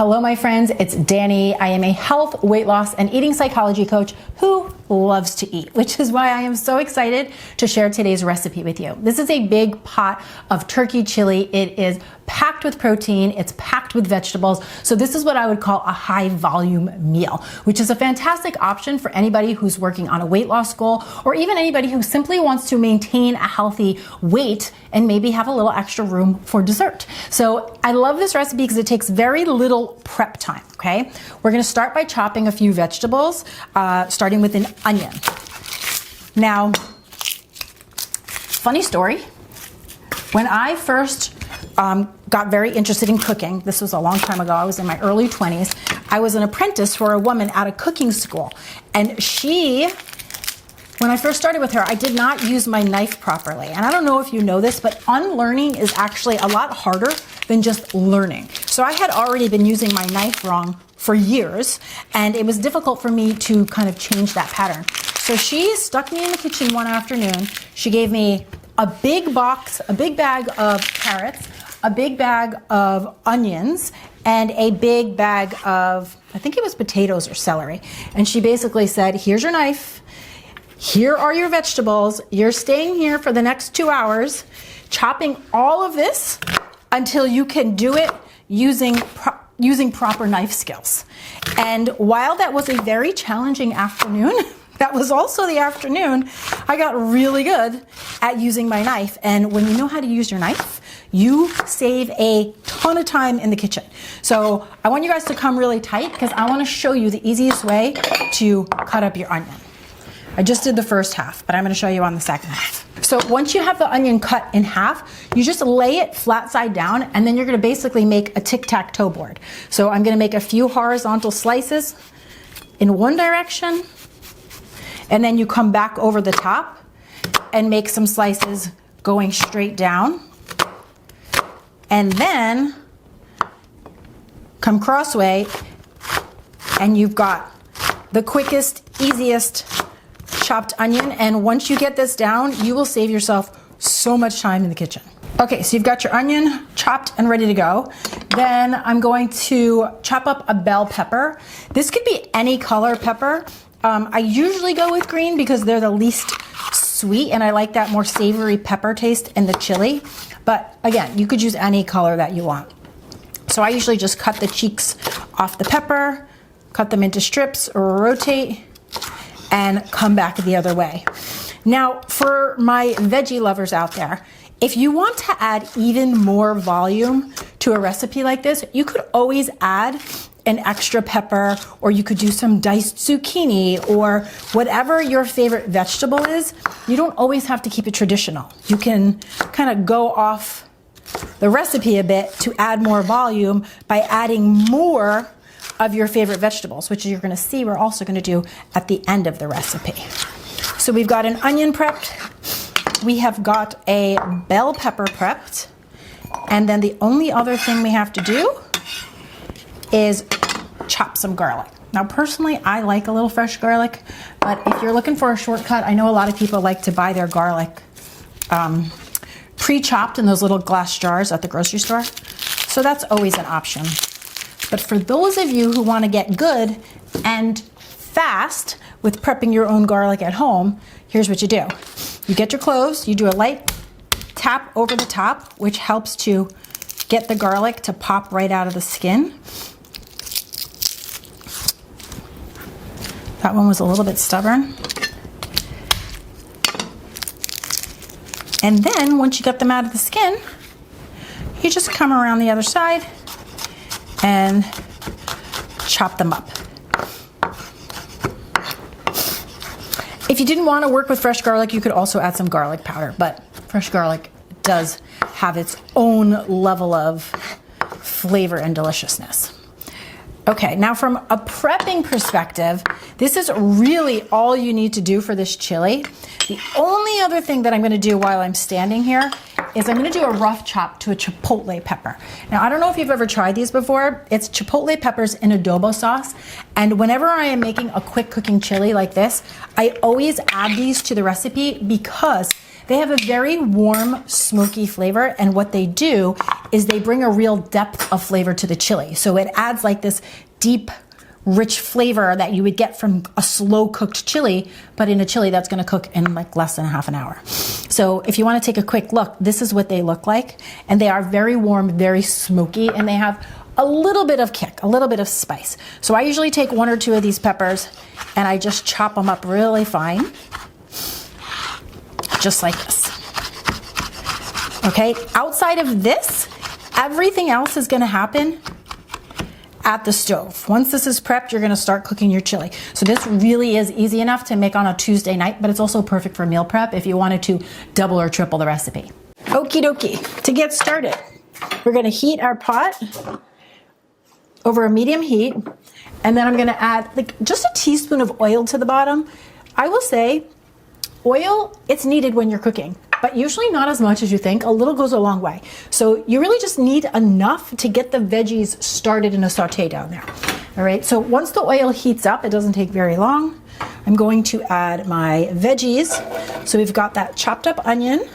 Hello, my friends, it's Danny. I am a health, weight loss, and eating psychology coach who loves to eat, which is why I am so excited to share today's recipe with you. This is a big pot of turkey chili. It is packed with protein, it's packed with vegetables. So this is what I would call a high volume meal, which is a fantastic option for anybody who's working on a weight loss goal, or even anybody who simply wants to maintain a healthy weight and maybe have a little extra room for dessert. So I love this recipe because it takes very little prep time, okay? We're gonna start by chopping a few vegetables, starting with an onion. Now, funny story, when I first got very interested in cooking, this was a long time ago, I was in my early 20s, I was an apprentice for a woman at a cooking school. And when I first started with her, I did not use my knife properly. And I don't know if you know this, but unlearning is actually a lot harder than just learning. So I had already been using my knife wrong for years, and it was difficult for me to kind of change that pattern. So she stuck me in the kitchen one afternoon. She gave me a big bag of carrots, a big bag of onions, and a big bag of, I think it was potatoes or celery. And she basically said, here's your knife, here are your vegetables, you're staying here for the next 2 hours, chopping all of this until you can do it using proper knife skills. And while that was a very challenging afternoon, that was also the afternoon I got really good at using my knife. And when you know how to use your knife, you save a ton of time in the kitchen. So I want you guys to come really tight because I want to show you the easiest way to cut up your onion. I just did the first half, but I'm going to show you on the second half. So once you have the onion cut in half, you just lay it flat side down, and then you're going to basically make a tic-tac-toe board. So I'm going to make a few horizontal slices in one direction, and then you come back over the top and make some slices going straight down, and then come crossway, and you've got the quickest, easiest chopped onion. And once you get this down, you will save yourself so much time in the kitchen. Okay, so you've got your onion chopped and ready to go. Then I'm going to chop up a bell pepper. This could be any color pepper. I usually go with green because they're the least sweet, and I like that more savory pepper taste in the chili. But again, you could use any color that you want. So I usually just cut the cheeks off the pepper, cut them into strips, rotate, and come back the other way. Now, for my veggie lovers out there, if you want to add even more volume to a recipe like this, you could always add an extra pepper, or you could do some diced zucchini, or whatever your favorite vegetable is. You don't always have to keep it traditional. You can kind of go off the recipe a bit to add more volume by adding more of your favorite vegetables, which you're going to see we're also going to do at the end of the recipe. So we've got an onion prepped, we have got a bell pepper prepped, and then the only other thing we have to do is chop some garlic. Now personally, I like a little fresh garlic, but if you're looking for a shortcut, I know a lot of people like to buy their garlic pre-chopped in those little glass jars at the grocery store. So that's always an option. But for those of you who want to get good and fast with prepping your own garlic at home, here's what you do. You get your cloves, you do a light tap over the top, which helps to get the garlic to pop right out of the skin. That one was a little bit stubborn. And then once you get them out of the skin, you just come around the other side and chop them up. If you didn't want to work with fresh garlic, you could also add some garlic powder, but fresh garlic does have its own level of flavor and deliciousness. Okay, now from a prepping perspective, this is really all you need to do for this chili. The only other thing that I'm going to do while I'm standing here is I'm going to do a rough chop to a chipotle pepper. Now, I don't know if you've ever tried these before. It's chipotle peppers in adobo sauce. And whenever I am making a quick cooking chili like this, I always add these to the recipe because They have a very warm, smoky flavor, and what they do is they bring a real depth of flavor to the chili. So it adds like this deep, rich flavor that you would get from a slow cooked chili, but in a chili that's gonna cook in like less than half an hour. So if you wanna take a quick look, this is what they look like. And they are very warm, very smoky, and they have a little bit of kick, a little bit of spice. So I usually take 1 or 2 of these peppers and I just chop them up really fine, just like this. Okay, outside of this, everything else is gonna happen at the stove. Once this is prepped, you're gonna start cooking your chili. So this really is easy enough to make on a Tuesday night, but it's also perfect for meal prep if you wanted to double or triple the recipe. Okie dokie, to get started, we're gonna heat our pot over a medium heat, and then I'm gonna add like just a teaspoon of oil to the bottom. I will say, oil, it's needed when you're cooking, but usually not as much as you think. A little goes a long way. So you really just need enough to get the veggies started in a saute down there. All right, so once the oil heats up, it doesn't take very long, I'm going to add my veggies. So we've got that chopped up onion.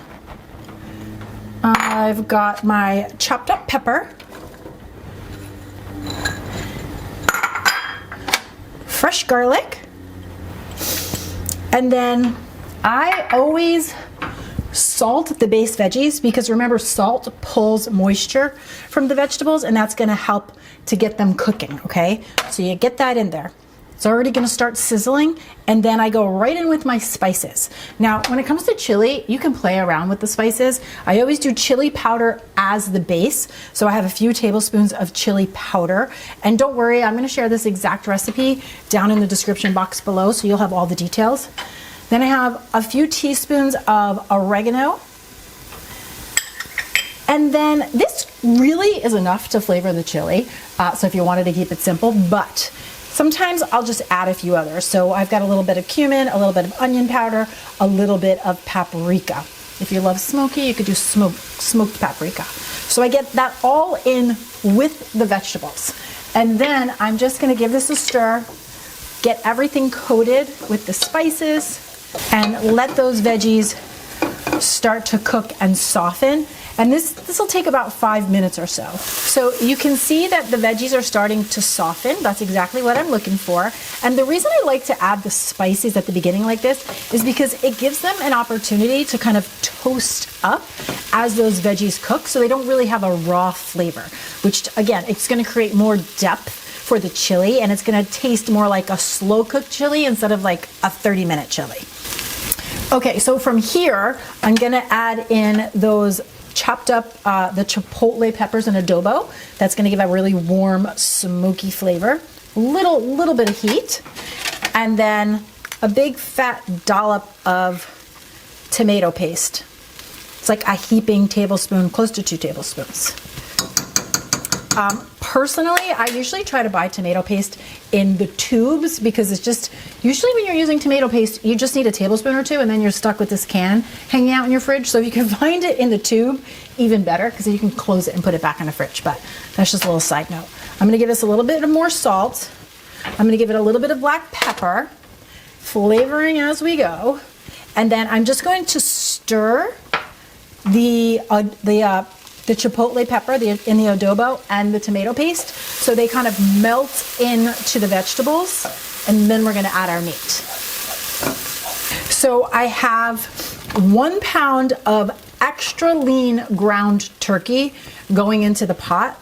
I've got my chopped up pepper. Fresh garlic. And then I always salt the base veggies because remember, salt pulls moisture from the vegetables and that's gonna help to get them cooking, okay? So you get that in there. It's already gonna start sizzling, and then I go right in with my spices. Now, when it comes to chili, you can play around with the spices. I always do chili powder as the base. So I have a few tablespoons of chili powder. And don't worry, I'm gonna share this exact recipe down in the description box below, so you'll have all the details. Then I have a few teaspoons of oregano. And then this really is enough to flavor the chili. So if you wanted to keep it simple, but sometimes I'll just add a few others. So I've got a little bit of cumin, a little bit of onion powder, a little bit of paprika. If you love smoky, you could do smoked paprika. So I get that all in with the vegetables. And then I'm just gonna give this a stir, get everything coated with the spices, and let those veggies start to cook and soften. And this will take about 5 minutes or so. So you can see that the veggies are starting to soften. That's exactly what I'm looking for. And the reason I like to add the spices at the beginning like this is because it gives them an opportunity to kind of toast up as those veggies cook, so they don't really have a raw flavor, which again, it's gonna create more depth for the chili, and it's gonna taste more like a slow cooked chili instead of like a 30-minute chili. Okay, so from here, I'm gonna add in those chopped up, the chipotle peppers and adobo. That's gonna give a really warm, smoky flavor. Little bit of heat. And then a big fat dollop of tomato paste. It's like a heaping tablespoon, close to 2 tablespoons. Personally, I usually try to buy tomato paste in the tubes because it's just, usually when you're using tomato paste, you just need a tablespoon or 2 and then you're stuck with this can hanging out in your fridge. So if you can find it in the tube, even better, because you can close it and put it back in the fridge. But that's just a little side note. I'm gonna give this a little bit of more salt. I'm gonna give it a little bit of black pepper, flavoring as we go. And then I'm just going to stir the chipotle pepper in the adobo and the tomato paste so they kind of melt into the vegetables, and then we're going to add our meat. So I have 1 pound of extra lean ground turkey going into the pot.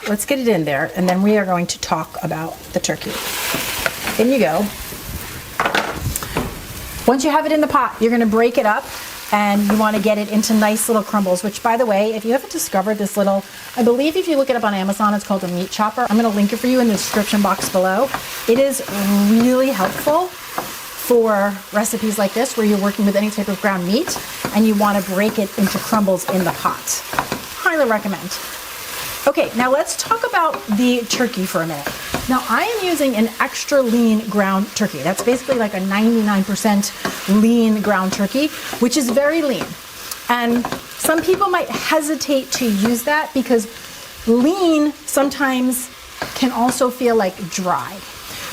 Let's get it in there, and then we are going to talk about the turkey. In you go. Once you have it in the pot, you're going to break it up. And you want to get it into nice little crumbles, which, by the way, if you haven't discovered this little, I believe if you look it up on Amazon, it's called a meat chopper. I'm going to link it for you in the description box below. It is really helpful for recipes like this where you're working with any type of ground meat and you want to break it into crumbles in the pot. Highly recommend. Okay, now let's talk about the turkey for a minute. Now I am using an extra lean ground turkey. That's basically like a 99% lean ground turkey, which is very lean. And some people might hesitate to use that because lean sometimes can also feel like dry.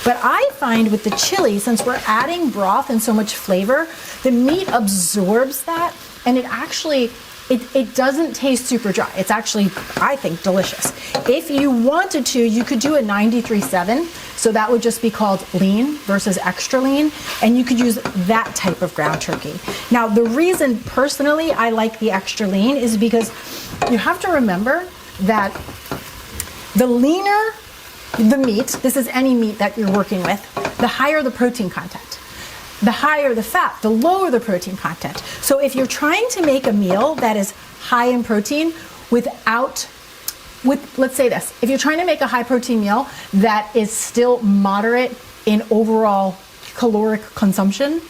But I find with the chili, since we're adding broth and so much flavor, the meat absorbs that, and it actually, it doesn't taste super dry. It's actually, I think, delicious. If you wanted to, you could do a 93.7. So that would just be called lean versus extra lean. And you could use that type of ground turkey. Now, the reason personally I like the extra lean is because you have to remember that the leaner the meat, this is any meat that you're working with, the higher the protein content. The higher the fat, the lower the protein content. So if you're trying to make a meal that is high in protein let's say this, if you're trying to make a high protein meal that is still moderate in overall caloric consumption,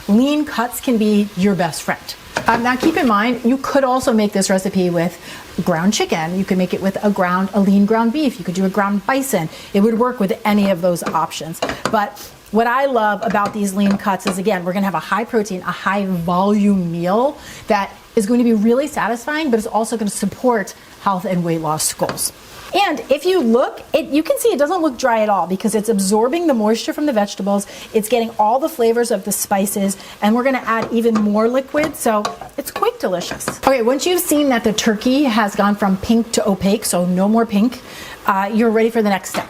lean cuts can be your best friend. Now keep in mind, you could also make this recipe with ground chicken. You could make it with a lean ground beef. You could do a ground bison. It would work with any of those options. But what I love about these lean cuts is, again, we're gonna have a high protein, a high volume meal that is going to be really satisfying, but it's also gonna support health and weight loss goals. And if you look, you can see it doesn't look dry at all because it's absorbing the moisture from the vegetables. It's getting all the flavors of the spices, and we're gonna add even more liquid, so it's quite delicious. Okay, once you've seen that the turkey has gone from pink to opaque, so no more pink, you're ready for the next step.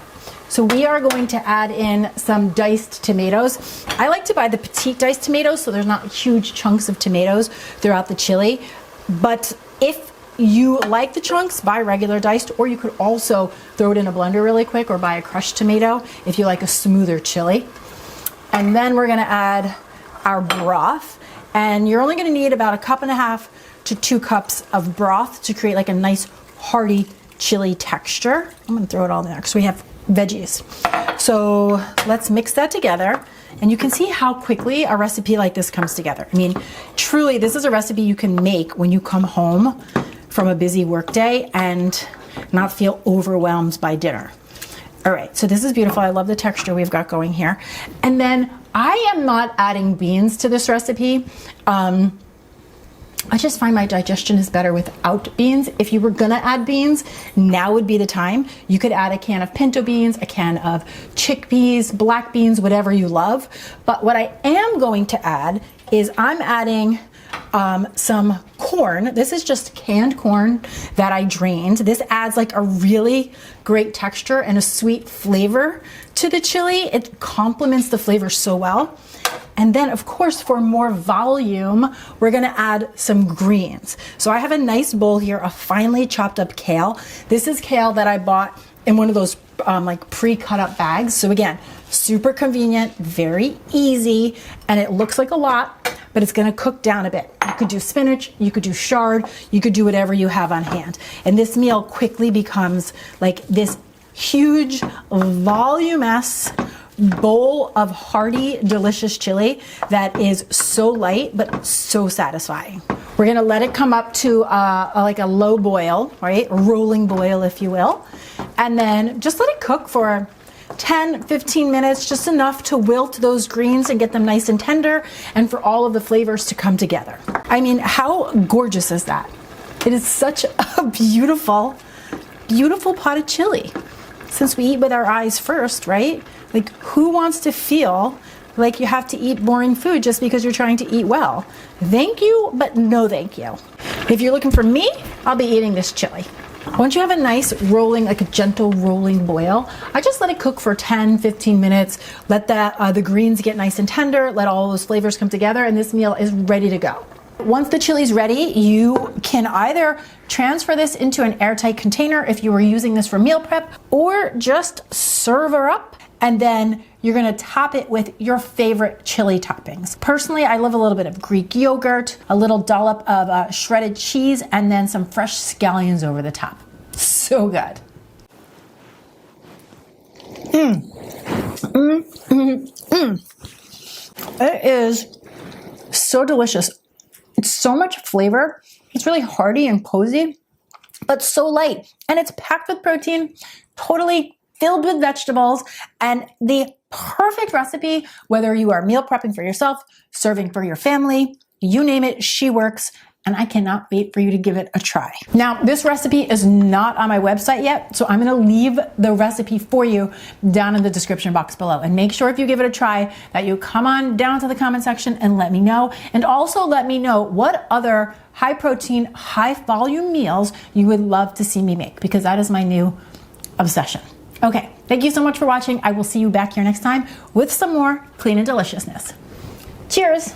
So we are going to add in some diced tomatoes. I like to buy the petite diced tomatoes so there's not huge chunks of tomatoes throughout the chili. But if you like the chunks, buy regular diced, or you could also throw it in a blender really quick or buy a crushed tomato if you like a smoother chili. And then we're gonna add our broth. And you're only gonna need about 1.5 to 2 cups of broth to create like a nice hearty chili texture. I'm gonna throw it all in there because we have veggies. So let's mix that together. And you can see how quickly a recipe like this comes together. I mean, truly, this is a recipe you can make when you come home from a busy workday and not feel overwhelmed by dinner. All right, so this is beautiful. I love the texture we've got going here. And then I am not adding beans to this recipe. I just find my digestion is better without beans. If you were gonna add beans, now would be the time. You could add a can of pinto beans, a can of chickpeas, black beans, whatever you love. But what I am going to add is I'm adding some corn. This is just canned corn that I drained. This adds like a really great texture and a sweet flavor to the chili. It complements the flavor so well. And then, of course, for more volume, we're gonna add some greens. So I have a nice bowl here of finely chopped up kale. This is kale that I bought in one of those like pre-cut up bags. So again, super convenient, very easy, and it looks like a lot, but it's gonna cook down a bit. You could do spinach, you could do chard, you could do whatever you have on hand. And this meal quickly becomes like this huge, voluminous bowl of hearty, delicious chili that is so light but so satisfying. We're gonna let it come up to like a low boil, right? A rolling boil, if you will. And then just let it cook for 10, 15 minutes, just enough to wilt those greens and get them nice and tender and for all of the flavors to come together. I mean, how gorgeous is that? It is such a beautiful, beautiful pot of chili. Since we eat with our eyes first, right? Like, who wants to feel like you have to eat boring food just because you're trying to eat well? Thank you, but no thank you. If you're looking for me, I'll be eating this chili. Once you have a nice rolling, like a gentle rolling boil, I just let it cook for 10, 15 minutes. Let the greens get nice and tender, let all those flavors come together, and this meal is ready to go. Once the chili's ready, you can either transfer this into an airtight container if you were using this for meal prep, or just serve her up, and then you're gonna top it with your favorite chili toppings. Personally, I love a little bit of Greek yogurt, a little dollop of shredded cheese, and then some fresh scallions over the top. So good. It is so delicious. It's so much flavor. It's really hearty and cozy, but so light. And it's packed with protein, totally filled with vegetables, and the perfect recipe, whether you are meal prepping for yourself, serving for your family, you name it, she works. and I cannot wait for you to give it a try. Now, this recipe is not on my website yet, so I'm gonna leave the recipe for you down in the description box below. And make sure if you give it a try that you come on down to the comment section and let me know. And also let me know what other high protein, high volume meals you would love to see me make, because that is my new obsession. Okay, thank you so much for watching. I will see you back here next time with some more clean and deliciousness. Cheers.